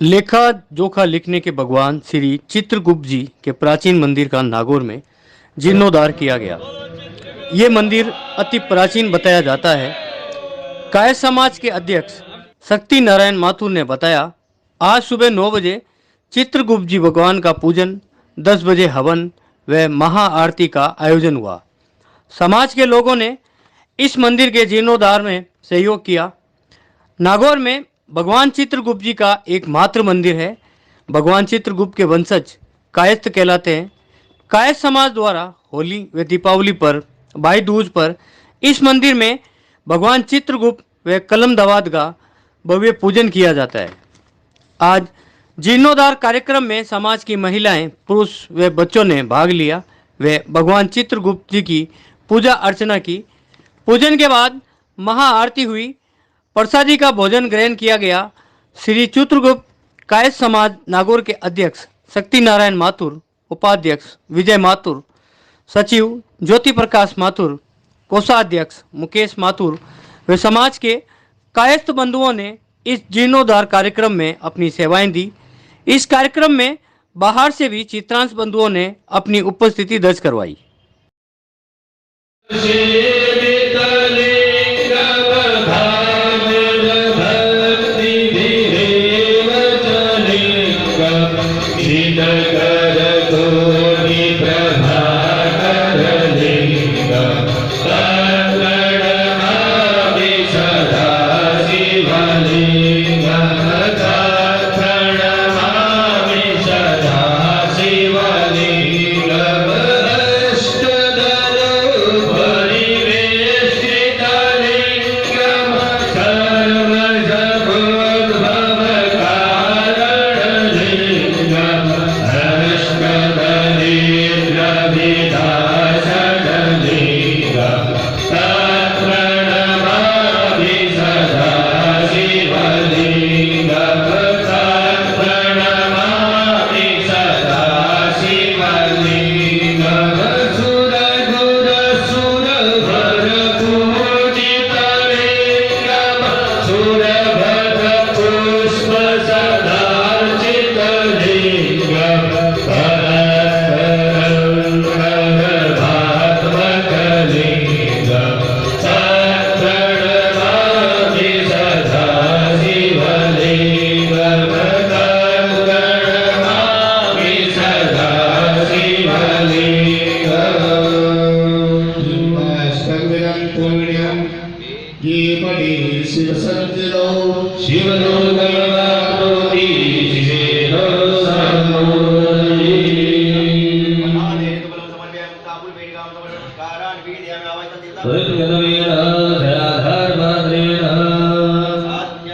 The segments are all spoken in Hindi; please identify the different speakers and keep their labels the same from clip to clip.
Speaker 1: लेखा जोखा लिखने के भगवान श्री चित्रगुप्त जी के प्राचीन मंदिर का नागौर में जीर्णोद्धार किया गया। ये मंदिर अति प्राचीन बताया जाता है। कायस्थ समाज के अध्यक्ष शक्ति नारायण माथुर ने बताया, आज सुबह 9 बजे चित्रगुप्त जी भगवान का पूजन, 10 बजे हवन व महाआरती का आयोजन हुआ। समाज के लोगों ने इस मंदिर के जीर्णोद्धार में सहयोग किया। नागौर में भगवान चित्रगुप्त जी का एकमात्र मंदिर है। भगवान चित्रगुप्त के वंशज कायस्थ कहलाते हैं। कायस्थ समाज द्वारा होली व दीपावली पर, भाई दूज पर इस मंदिर में भगवान चित्रगुप्त व कलम दवात का भव्य पूजन किया जाता है। आज जीर्णोद्धार कार्यक्रम में समाज की महिलाएं, पुरुष व बच्चों ने भाग लिया व भगवान चित्रगुप्त जी की पूजा अर्चना की। पूजन के बाद महाआरती हुई, प्रसादी का भोजन ग्रहण किया गया। श्री चित्रगुप्त कायस्थ समाज नागौर के अध्यक्ष शक्ति नारायण माथुर, उपाध्यक्ष विजय माथुर, सचिव ज्योति प्रकाश माथुर, कोषाध्यक्ष मुकेश माथुर व समाज के कायस्थ बंधुओं ने इस जीर्णोद्धार कार्यक्रम में अपनी सेवाएं दी। इस कार्यक्रम में बाहर से भी चित्रांश बंधुओं ने अपनी उपस्थिति दर्ज करवाई।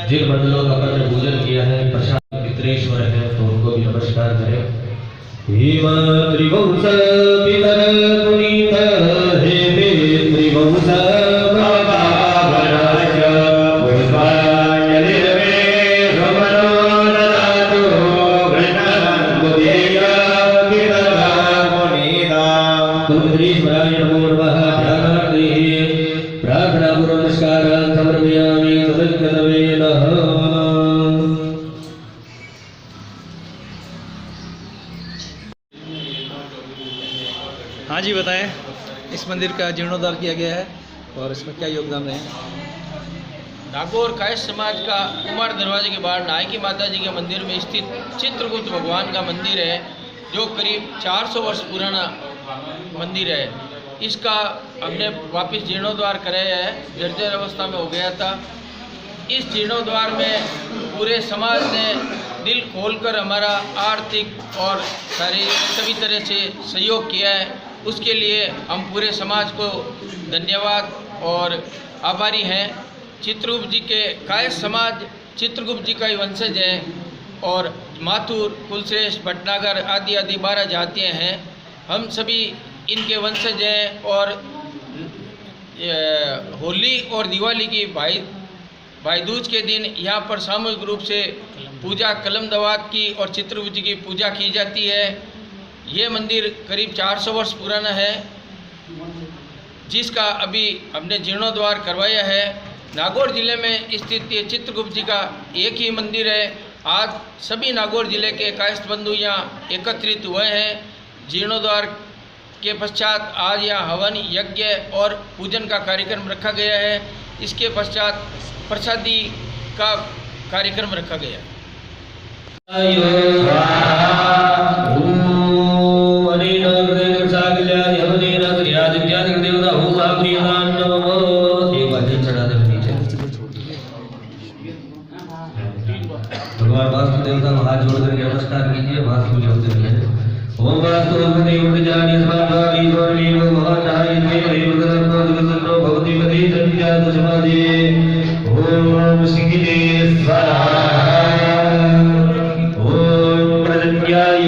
Speaker 2: जिन मंडलों का अपन ने पूजन किया है, प्रसाद मित्रेश्वर है, तो उनको भी नमस्कार करें। त्रिवंश पितर पुनीत हे त्रिवंश
Speaker 3: हाँ जी, बताएं। इस मंदिर का जीर्णोद्धार किया गया है और इसमें क्या योगदान है?
Speaker 4: नागौर कायस्थ समाज का कुमार दरवाजे के बाहर नायकी माता जी के मंदिर में स्थित चित्रगुप्त भगवान का मंदिर है, जो करीब 400 वर्ष पुराना मंदिर है। इसका हमने वापस जीर्णोद्धार कराया है, जर्जर अवस्था में हो गया था। इस जीर्णोद्धार में पूरे समाज ने दिल खोलकर हमारा आर्थिक और सभी तरह से सहयोग किया है। उसके लिए हम पूरे समाज को धन्यवाद और आभारी हैं। चित्रगुप्त जी के कायस्थ समाज चित्रगुप्त जी का ही वंशज है और माथुर, कुलश्रेष्ठ, भटनागर आदि 12 जातियाँ हैं। हम सभी इनके वंशज हैं और होली और दिवाली की भाई दूज के दिन यहाँ पर सामूहिक रूप से पूजा कलम दवात की और चित्रगुप्त जी की पूजा की जाती है। ये मंदिर करीब 400 वर्ष पुराना है, जिसका अभी हमने जीर्णोद्धार करवाया है। नागौर जिले में स्थित ये चित्रगुप्त जी का एक ही मंदिर है आज सभी नागौर जिले के कायस्थ बंधु यहाँ एकत्रित हुए हैं। जीर्णोद्धार के पश्चात आज यहाँ हवन यज्ञ और पूजन का कार्यक्रम रखा गया है। इसके पश्चात प्रसादी का कार्यक्रम रखा गया है।
Speaker 2: भगवान वास्तु देवता को हाथ जोड़ करके नमस्कार कीजिए। वास्तु देवता ओम वास्तु देवता जानी समाधि जोड़ी भगवान भगवती पति संध्या समाधि ओम सिंहिते स्वाहा ओम प्रजन्याय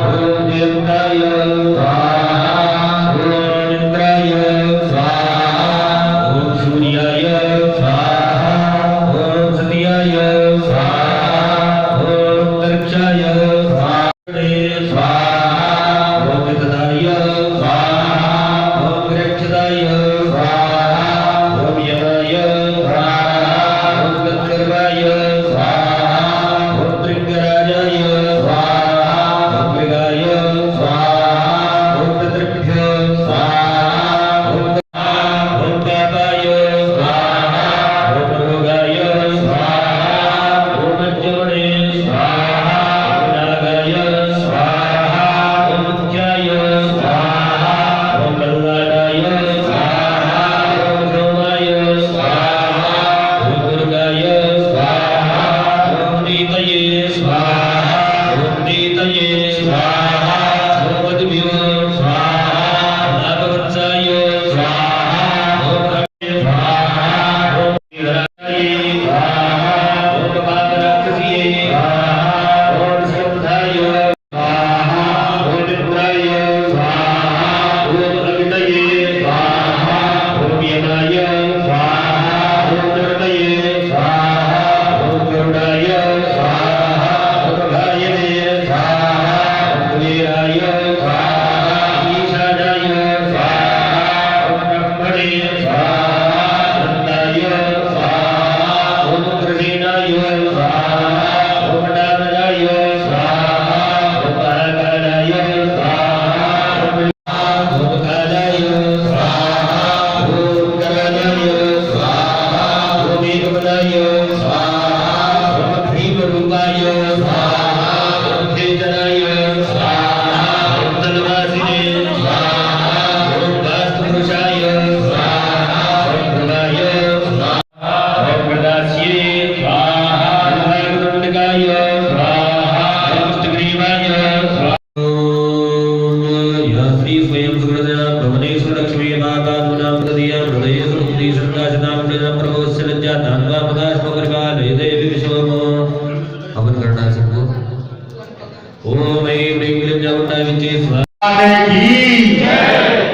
Speaker 2: ओम देवताय स्वाहा ओम इंद्राय स्वाहा ओम सूर्याय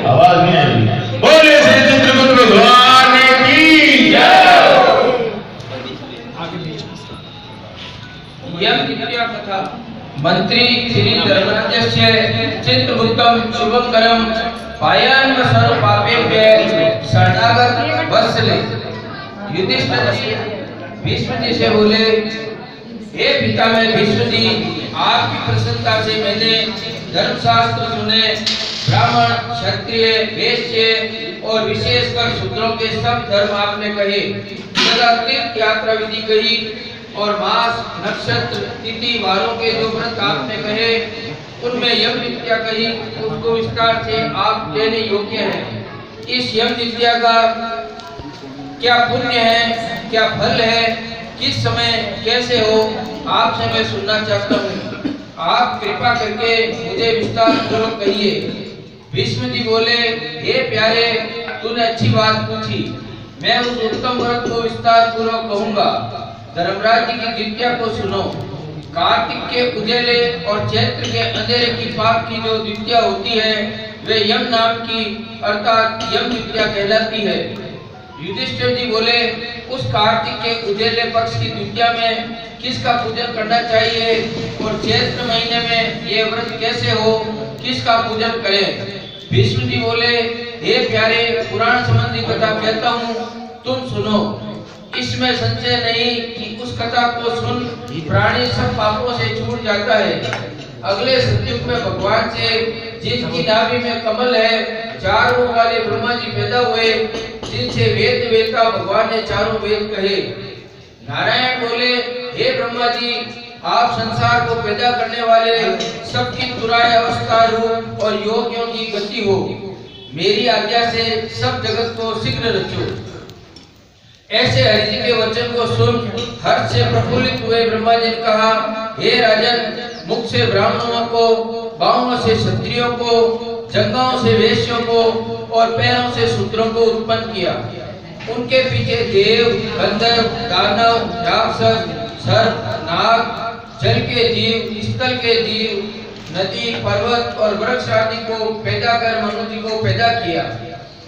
Speaker 2: आवाज नहीं आएगी। बोले श्री चित्रगुप्त भगवान की
Speaker 4: यह कथा मंत्री श्री धर्मराजस्य चित्रगुप्तम शुभंकरम पायन सर्व पापेभ्य शरणागत वत्सले। युधिष्ठिर भीष्म जी से बोले, हे पिता में भीष्म जी, आपकी प्रसन्नता से मैंने धर्मशास्त्र सुने, ब्राह्मण क्षत्रिय वैश्य और विशेषकर शूद्रों के सब धर्म आपने कहे, तीर्थ यात्रा विधि कही और मास नक्षत्र तिथि वारों के जो व्रत आपने कहे उनमें यम विद्या कही, उसको विस्तार से आप देने योग्य हैं। इस यम विद्या का क्या पुण्य है, क्या फल है, किस समय कैसे हो, आपसे मैं सुनना चाहता हूँ। आप कृपा करके मुझे विस्तार पूर्वक कहिए। भीष्म जी बोले, हे प्यारे, तूने अच्छी बात पूछी, मैं उस उत्तम व्रत को विस्तार पूर्वक कहूँगा। धर्मराज जी की द्वितीया को सुनो। कार्तिक के उजेले और चैत्र के अंधेरे की पाप की जो द्वितीया होती है वे यम नाम की अर्थात यम द्वितीया कहलाती है। युधिष्ठिर जी बोले, उस कार्तिक के उजेले पक्ष की द्वितीया में किसका पूजन करना चाहिए और चैत्र महीने में ये व्रत कैसे हो, किसका पूजन करें। भीष्म जी बोले, हे प्यारे, पुराण संबंधी कथा कहता हूँ, तुम सुनो। इसमें संशय नहीं कि उस कथा को सुन प्राणी सब पापों से छूट जाता है। अगले सतयुग में भगवान से, जिनकी नाभि में कमल है, चारों वाले ब्रह्मा जी पैदा हुए, जिनसे वेद वेदता भगवान ने चारों वेद कहे। नारायण बोले, हे ब्रह्मा जी, आप संसार को पैदा करने वाले, सबकी तुराय अवस्था रूप और योगियों की गति हो। मेरी आज्ञा से सब जगत को शीघ्र रचो। ऐसे हरि जी के वचन को सुन हर्ष से प्रफुल्लित हुए ब्रह्मा जी ने कहा, हे राजन, मुख से ब्राह्मणों को, बाहों से क्षत्रियों को, जंघाओं से वैश्यों को और पैरों से शूद्रों को उत्पन्न किया। उनके पीछे देव, गंधर्व, दानव, राक्षस, सर्प, नाग, जल के जीव, स्थल के जीव, नदी, पर्वत और वृक्ष आदि को पैदा कर मनुष्य जी को पैदा किया।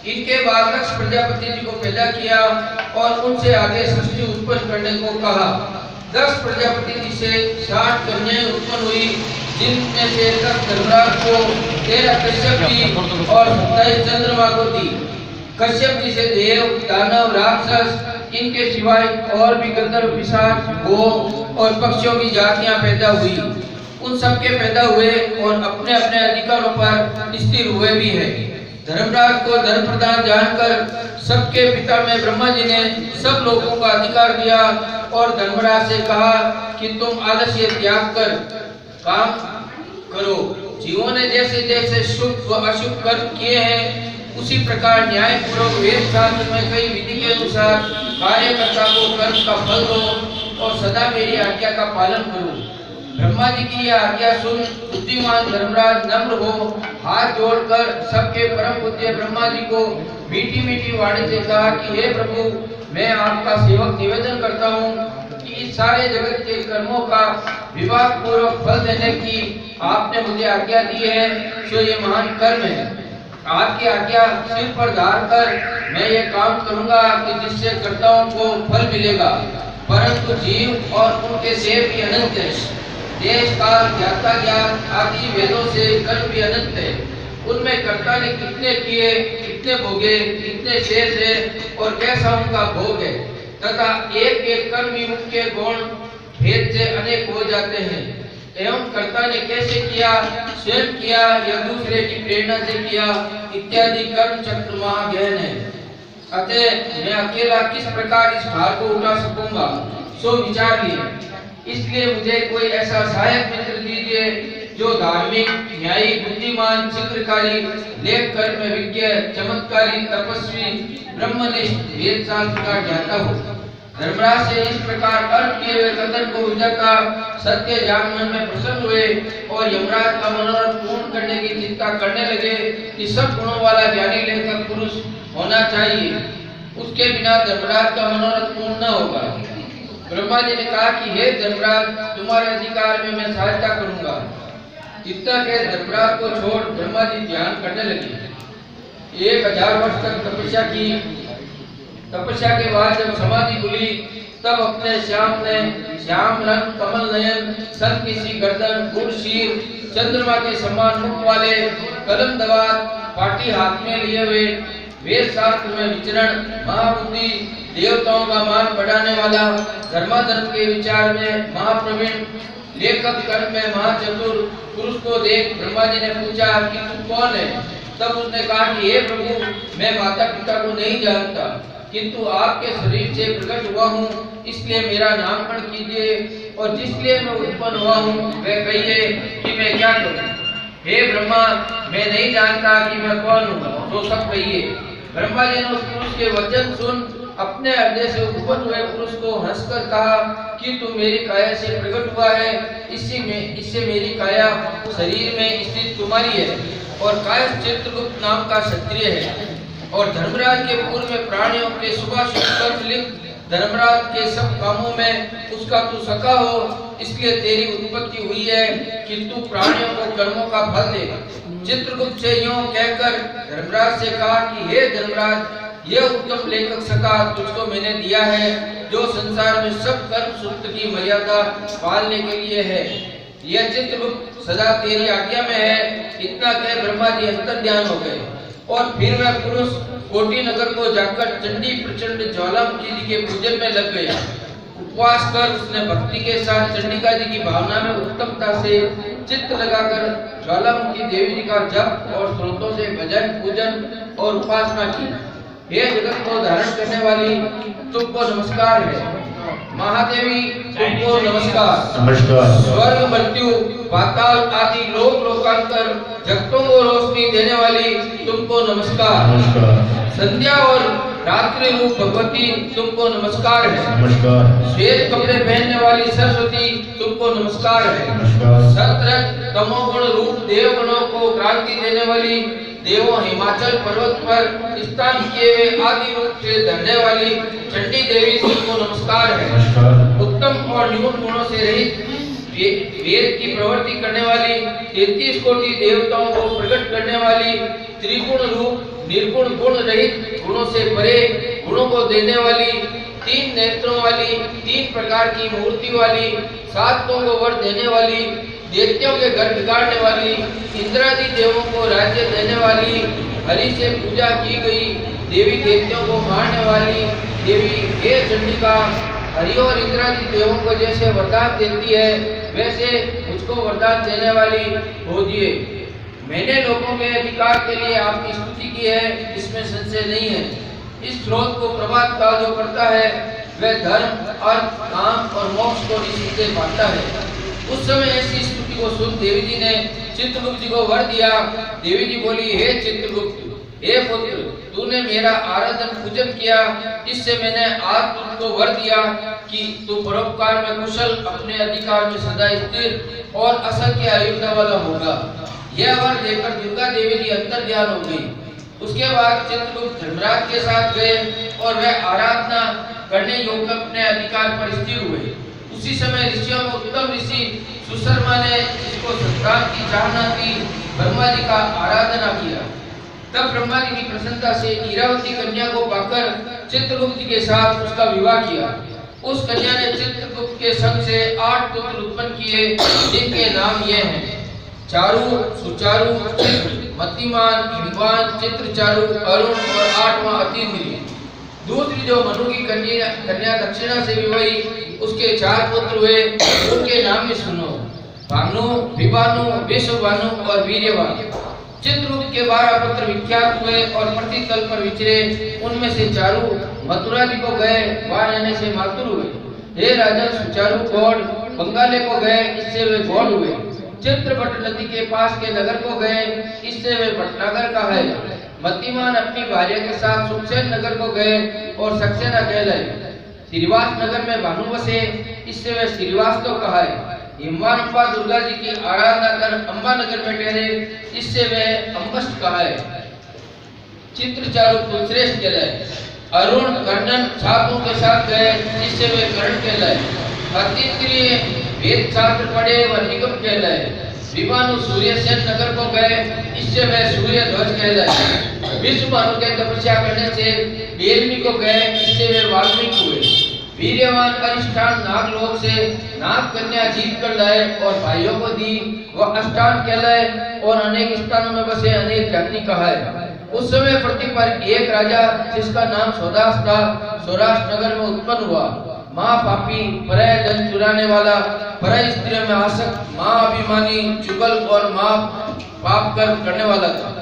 Speaker 4: इनके बाद दक्ष प्रजापति जी को पैदा किया और उनसे आगे सृष्टि उत्पन्न करने को कहा। दक्ष प्रजापति जी से 60 कन्याएं उत्पन्न हुई, जिनमें से 10 धर्मराज को, 13 कश्यप जी और 27 चंद्रमा को दी। कश्यप जी से देव, दानव, राक्षस, इनके सिवाय और भी गंधर्व, पिशाच, गो और पक्षियों की जातियां पैदा हुई। उन सबके पैदा हुए और अपने अपने अधिकारों पर स्थिर हुए भी हैं। धर्मराज को धर्म प्रदान जानकर सबके पिता में ब्रह्मा जी ने सब लोगों का अधिकार दिया और धर्मराज से कहा कि तुम आलस्य त्याग कर काम करो। जीवों ने जैसे जैसे शुभ व अशुभ कर्म किए हैं, उसी प्रकार न्याय पूर्वक वेद शास्त्र में कई विधि के अनुसार कार्यकर्ता को कर्म का फल दो और सदा मेरी आज्ञा का पालन करो। ब्रह्मा जी की यह आज्ञा सुन बुद्धिमान धर्मराज नम्र हो हाथ जोड़कर सबके परम पूज्य ब्रह्मा जी को मीठी मीठी वाणी से कहा कि हे प्रभु, मैं आपका सेवक निवेदन करता हूँ कि इस सारे जगत के कर्मों का विभाग पूर्वक फल देने की आपने मुझे आज्ञा दी है, जो ये महान कर्म है। आपकी आज्ञा सिर पर धार कर मैं ये काम करूंगा कि जिससे कर्ताओं को फल मिलेगा, परंतु जीव और उनके देव भी अनंत है। देश काल ज्ञाता ज्ञान आदि वेदों से कर्म भी अनंत है। उनमें कर्ता ने कितने किए, कितने भोगे, कितने शेष है और कैसा उनका भोग है, तथा एक एक कर्म युक्त के गुण भेद से अनेक हो जाते हैं। एवं कर्ता ने कैसे किया, स्वयं किया या दूसरे की प्रेरणा से किया, इत्यादि कर्म चक्र महागहन है। अतः मैं अकेला किस प्रकार इस भार को उठा सकूंगा, सो विचार लिए। इसलिए मुझे कोई ऐसा सहायक मित्र दीजिए जो धार्मिक, न्यायी, बुद्धिमान, शीघ्रकारी, लेख कर्म में विज्ञ, चमत्कारी, तपस्वी, ब्रह्मनिष्ठ, वेद शास्त्र का ज्ञाता हो। धर्मराज से इस प्रकार अर्थ किए हुए कथन को विचारता सत्य जान मन में प्रसन्न हुए और यमराज का मनोरथ पूर्ण करने की चिंता करने लगे कि सब गुणों वाला ज्ञानी लेखक पुरुष होना चाहिए, उसके बिना धर्मराज का मनोरथ पूर्ण न होगा। ब्रह्मा जी ने कहा कि हे धर्मराज, तुम्हारे अधिकार में मैं सहायता करूंगा। इतना कह धर्मराज को छोड़ ब्रह्मा जी ध्यान करने लगे। 1000 वर्ष तक तपस्या की। तपस्या के बाद जब समाधि खुली, तब अपने श्याम रंग, कमल नयन, सन की सी गर्दन, गुड़ शीर, चंद्रमा के समान मुख वाले, कलम दवात, पाटी हाथ में लिए हुए, वेद शास्त्र में विचरण, महाबुद्धि, देवताओं का मान बढ़ाने वाला, धर्माधर्म के विचार में महाप्रवीण, लेखक कर्म में महाचतुर पुरुष को देख ब्रह्मा जी ने पूछा कि तू कौन है? तब उसने कहा कि हे प्रभु, मैं माता पिता को नहीं जानता, किंतु आपके शरीर से प्रकट हुआ हूँ, इसलिए मेरा नामकरण कीजिए और जिसलिए मैं उत्पन्न हुआ हूँ वह कहिए कि मैं क्या करूँ। हे ब्रह्मा, मैं नहीं जानता कि मैं कौन हूँ, तो सब कहिए। ब्रह्मा जी ने उस पुरुष के वचन सुन अपने हृदय से उत्पन्न हुए पुरुष को हंसकर कहा कि तू मेरी काया से प्रकट हुआ है, इससे मेरी काया शरीर में स्थित तुम्हारी है और काया चित्रगुप्त नाम का क्षत्रिय है और धर्मराज के पूर्व में प्राणियों के शुभाशुभ कर्म लिख धर्मराज के सब कामों में उसका तू सखा हो, इसलिए तेरी उत्पत्ति हुई है कि तू प्राणियों को कर्मों का फल दे। चित्रगुप्त से यूं कहकर धर्मराज से कहा कि हे धर्मराज, यह उत्तम लेखक सखा तुझको मैंने दिया है, जो संसार में सब कर्म सूत्र की मर्यादा पालने के लिए है। यह चित्रगुप्त सदा तेरी आज्ञा में है। इतना कह ब्रह्मा जी अंतर्ध्यान हो गए। और फिर वह पुरुष कोटि नगर को जाकर चंडी प्रचंड ज्वालामुखी जी के पूजन में लग गया। उपवास कर उसने भक्ति के साथ चंडिका जी की भावना में उत्तमता से चित्त लगाकर ज्वालामुखी देवी जी का जप और स्रोतों से भजन पूजन और उपासना की। हे जगत को धारण करने वाली, तुमको नमस्कार है। महादेवी तुमको नमस्कार।
Speaker 2: नमस्कार।
Speaker 4: स्वर्ग मृत्यु पाताल आदि लोक लोकांतर जगतों को रोशनी देने वाली तुमको नमस्कार।
Speaker 2: नमस्कार।
Speaker 4: संध्या और रात्रि रूप भगवती तुमको नमस्कार है।
Speaker 2: नमस्कार।
Speaker 4: श्वेत कपड़े पहनने वाली सरस्वती तुमको नमस्कार है।
Speaker 2: नमस्कार।
Speaker 4: सत्रह तमोगुण रूप देवगणों को क्रांति देने वाली, देवों हिमाचल पर्वत पर स्थान किए हुए आदि रूप से धरने वाली चंडी देवी तुमको नमस्कार है।
Speaker 2: नमस्कार।
Speaker 4: उत्तम और न्यून गुणों से रहित वेद की प्रवृत्ति करने वाली, 33 कोटि देवताओं को प्रकट करने वाली, त्रिगुण रूप निर्गुण गुण रहित गुणों से परे गुणों को देने वाली, 3 नेत्रों वाली, 3 प्रकार की मूर्ति वाली, 7 को वर देने वाली, दैत्यों के घर बिगाड़ने वाली, इंद्रादि देवों को राज्य देने वाली, हरि से पूजा की गई, देवी दैत्यों को मारने वाली देवी हे चंडिका, हरि और इंद्रादि देवों को जैसे वरदान देती है वैसे मुझको वरदान देने वाली होजिए। मैंने लोगों के अधिकार के लिए आपकी स्तुति की है, इसमें संशय नहीं है। इस स्रोत को प्रभात काल जो करता है वह धर्म, अर्थ, काम और मोक्ष को निश्चित से पाता है। उस समय ऐसी स्तुति को सुन देवी जी ने चित्रगुप्त जी को वर दिया। देवी जी बोली, हे चित्रगुप्त, हे पुत्र, तूने मेरा आराधन पूजन किया, इससे मैंने आज तुमको वर दिया कि तू परोपकार में कुशल, अपने अधिकार में सदा स्थिर और असंख्य आयुर्दा वाला होगा। यह वर देकर दुर्गा देवी जी अंतर ध्यान हो गई। उसके बाद चित्रगुप्त धर्मराज के साथ गए और वह आराधना करने योग्य अपने अधिकार पर स्थिर हुए। उसी समय ऋषियों में उत्तम ऋषि सुशर्मा ने जिसको संतान की चाहना थी, ब्रह्मा जी का आराधना किया। तब ब्रह्मा जी की प्रसन्नता से इरावती कन्या को पाकर चित्रगुप्त के साथ उसका विवाह किया। उस कन्या ने चित्रगुप्त के संग से 8 पुत्र उत्पन्न किए, जिनके नाम ये हैं: चारु, सुचारु, चित्र, मतिमान, हिमवान, चित्रचारु, अरुण और 8वां अतीन्द्रिय। दूसरी जो मनु की कन्या दक्षिणा से विवाही, उसके 4 पुत्र हुए। उनके नाम में सुनो: भानु, विभानु, विश्वभानु और वीर्यवान। चित्रगुप्त के 12 पुत्र विख्यात हुए और पृथ्वी तल पर विचरे। उनमें से चारु मथुरा जी को गए, वहां रहने से मातुर हुए। हे राजन, सुचारु गौड़ बंगाले को गए, इससे वे गौड़ हुए। चित्रपट नदी के पास के नगर को गए, इससे वे भटनागर का है। मतिमान अपनी भार्या के साथ सुखसेन नगर को गए और सक्सेना कहलाए। श्रीवास नगर में भानु बसे, इससे वे श्रीवास्तव कहा है। हिमवान अम्बा दुर्गा जी की आराधना कर अम्बा नगर में ठहरे, इससे वे अम्बस्ट कहा है। चित्रचारु कुलश्रेष्ठ कहलाए। अरुण कर्णन छापों के साथ गए, इससे वे कर्ण कहलाए। अतीन्द्रिय वेद शास्त्र पढ़े व निगम कहलाए। विभानु सूर्यसेन नगर को गए, इससे वे सूर्य ध्वज कहलाए। विश्वभानु के तपस्या करने से बेलमी को गए, इससे वे वाल्मीकि हुए। वीर्यवान अरिष्ठान नागलोक से नाग कन्या जीत कर लाए और भाइयों को दी, वह अष्टान कहलाए और अनेक स्थानों में बसे अनेक जाति कहा है। उस समय पृथ्वी पर एक राजा जिसका नाम सौदास था, सौराष्ट्र नगर में उत्पन्न हुआ। महापापी, पराय धन चुराने वाला, पराय स्त्रियों में आसक्त, महाअभिमानी, चुगल और पाप कर्म करने वाला था।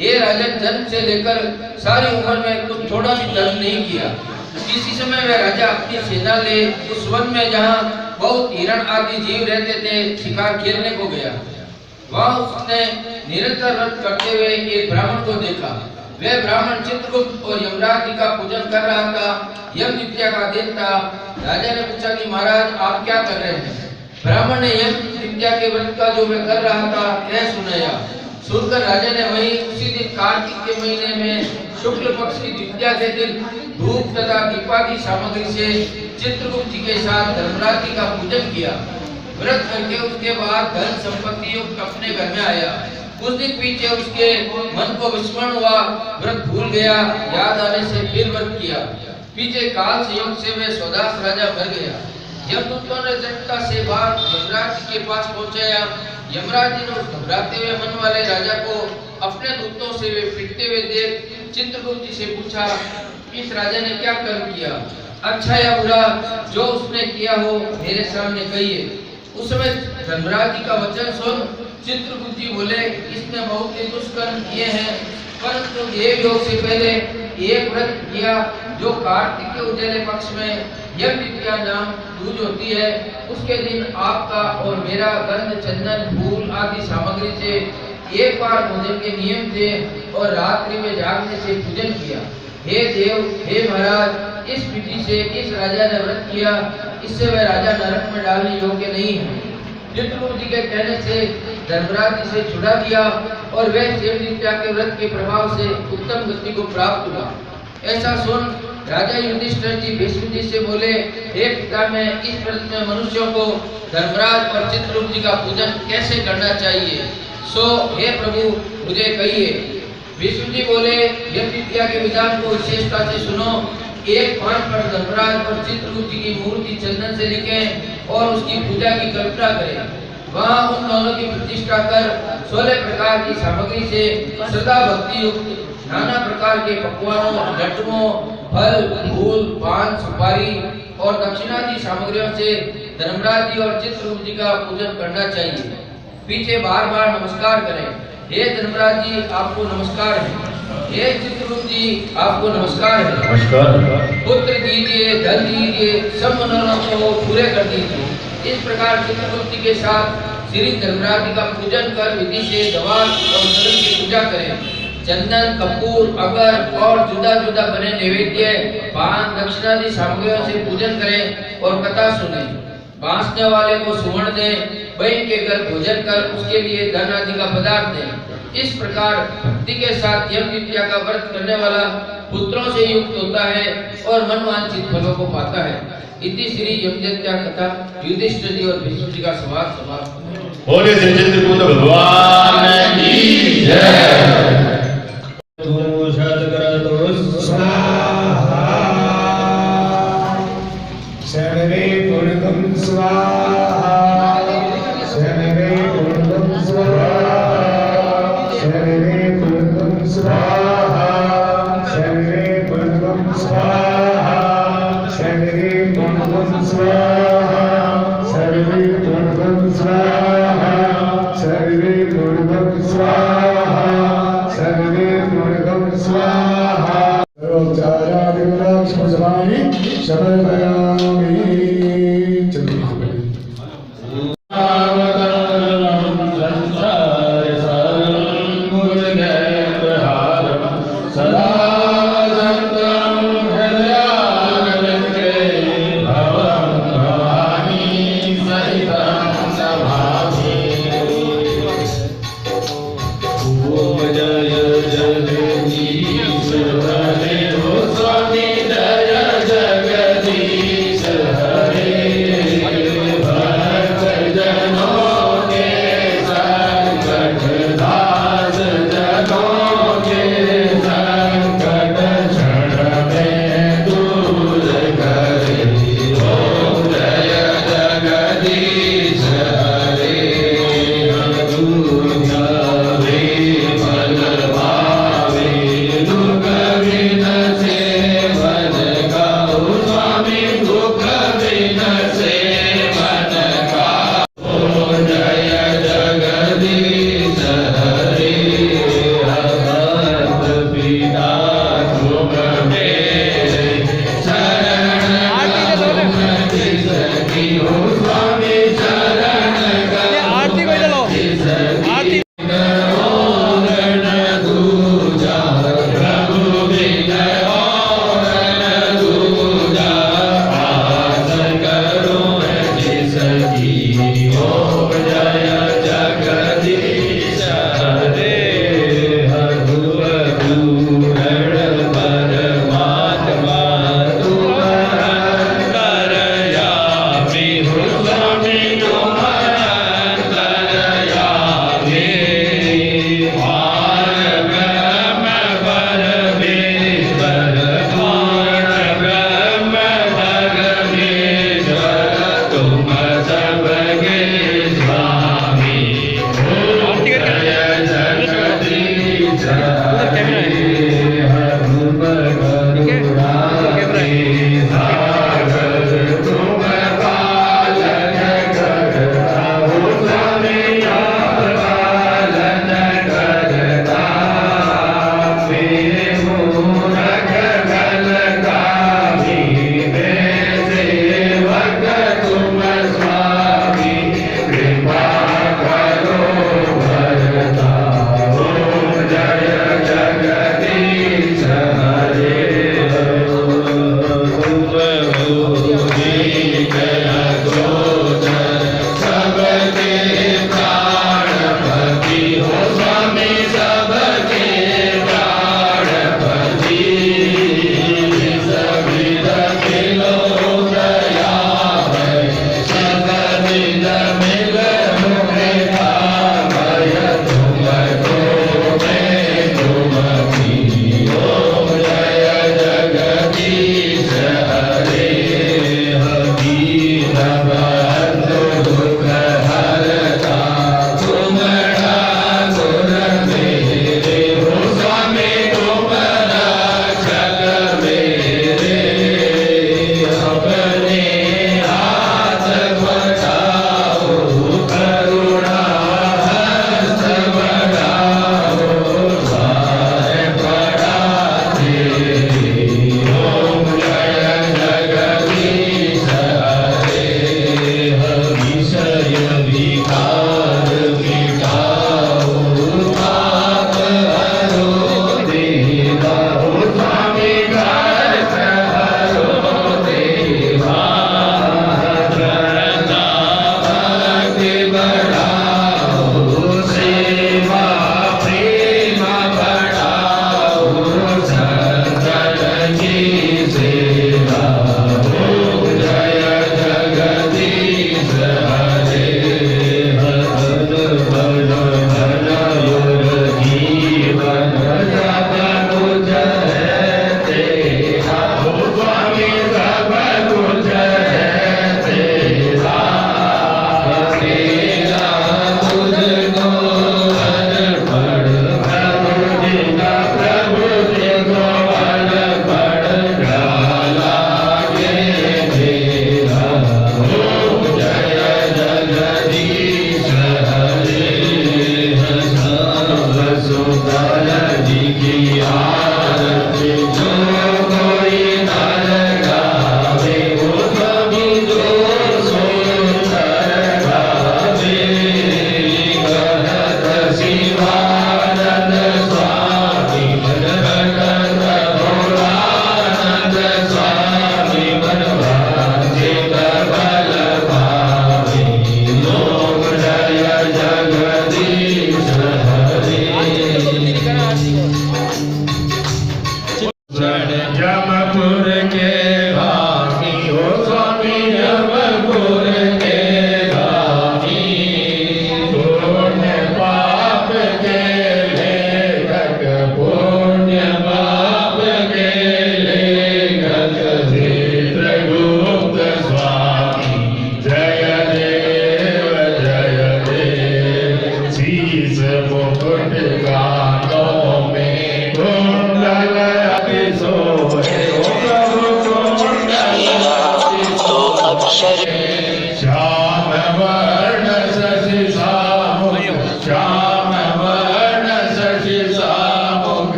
Speaker 4: ये राजन जन्म से लेकर सारी उम्र में कुछ थोड़ा भी धर्म नहीं किया। किसी समय वह राजा अपनी सेना ले उस वन में जहाँ बहुत हिरण आदि जीव रहते थे, शिकार खेलने को गया। वहाँ उसने निरंतर व्रत करते हुए एक ब्राह्मण को देखा। वह ब्राह्मण चित्रगुप्त और यमराज जी का पूजन कर रहा था। यम नित्या का दिन था। राजा ने पूछा कि महाराज आप क्या कर रहे हैं? ब्राह्मण ने यम नित्या के व्रत का जो मैं कर रहा था यह सुनाया। सुनकर राजा ने वही उसी दिन कार्तिक के महीने में शुक्ल पक्ष की द्वितीया के दिन धूप तथा दीपादी सामग्री से चित्रगुप्त जी के साथ धर्मराज जी का पूजन किया। व्रत करके उसके बाद धन संपत्ति युक्त अपने घर में आया। कुछ दिन पीछे उसके मन को विस्मरण हुआ, व्रत भूल गया। याद आने से फिर व्रत किया। पीछे काल संयोग से वह सौदास राजा मर गया। यमदूतों ने दृढ़ता से बात यमराज जी के पास पहुंचाया। यमराज जी ने उस घबराते हुए मन वाले राजा को अपने दूतों से वे पिटते हुए देख चित्रगुप्त जी से पूछा, इस राजा ने क्या कर्म किया, अच्छा या बुरा, जो उसने किया हो मेरे सामने कहिए। उस समय धर्मराज जी का वचन सुन चित्रगुप्त जी बोले, इसने बहुत ही दुष्कर्म किए हैं, परंतु देव योग से पहले एक व्रत किया जो कार्तिक के उजाले पक्ष में यज्ञ द्वितीया नाम दूज होती है। उसके दिन आपका और मेरा गंध चंदन फूल आदि सामग्री से एक बार भोजन के नियम थे और रात्रि में जागने से पूजन किया। हे देव, हे महाराज, इस विधि से इस राजा ने व्रत किया, इससे वह राजा नरक में डालने योग्य नहीं है। चित्रगुप्त जी के कहने से धर्मराज जी से छुड़ा दिया और वह सेवनित्या के व्रत के प्रभाव से उत्तम गति को प्राप्त हुआ। ऐसा सुन राजा युधिष्ठिर जी भीष्म जी से बोले, हे पिता, मैं इस व्रत में मनुष्यों को धर्मराज और चित्रगुप्त जी का पूजन कैसे करना चाहिए, सो हे प्रभु मुझे कहिए। भीष्म जी बोले, यज्ञ द्वितीया के विधान को विशेषता से सुनो। एक पान पर धर्मराज और चित्रगुप्त जी की मूर्ति चंदन से लिखें और उसकी पूजा की कल्पना करें। वहाँ उन दोनों की प्रतिष्ठा कर 16 प्रकार की सामग्री से श्रद्धा भक्ति युक्त नाना प्रकार के पकवानों, लड्डुओं, फल, फूल, पान, सुपारी और दक्षिणादि सामग्रियों से धर्मराज जी और चित्रगुप्त जी का पूजन करना चाहिए। पीछे बार बार नमस्कार करें, हे धर्मराज जी आपको नमस्कार है, हे चित्रगुप्त जी आपको नमस्कार है,
Speaker 2: नमस्कार।
Speaker 4: पुत्र दीजिए, धन दीजिए, सब मनोरथों को पूरे कर दीजिए। इस प्रकार चित्रगुप्त जी के साथ श्री धर्मराज जी का पूजन कर विधि से दवा और सलन की पूजा करें। चंदन, कपूर, अगर और जुदा जुदा बने नैवेद्य, पान, दक्षिणादि सामग्रियों से पूजन करें और कथा सुने। बांसने वाले को सुवर्ण दें, बहन के घर भोजन कर उसके लिए धन आदि का पदार्थ दें। इस प्रकार भक्ति के साथ यज्ञ द्वितीया का व्रत करने वाला पुत्रों से युक्त होता है और मनवांछित फलों को पाता है। इति श्री यज्ञ द्वितीया कथा युधिष्ठिर जी और भीष्म जी का संवाद समाप्त।
Speaker 2: बोले श्री चित्रकूट भगवान की जय। तुम शत करतो स्वाहा,
Speaker 5: शरणे पूर्णं स्वाहा, शरणे पूर्णं स्वाहा, शरणे पूर्णं स्वाहा, शरणे पूर्णं स्वाहा, शरणे पूर्णं स्वाहा, शरणे पूर्णं स्वाहा, शरणे पूर्णं स्वाहा, शरणे पूर्णं स्वाहा। सर्वोपचारादिगुणाक्षमसमानि समर्पयामि।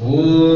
Speaker 2: ओम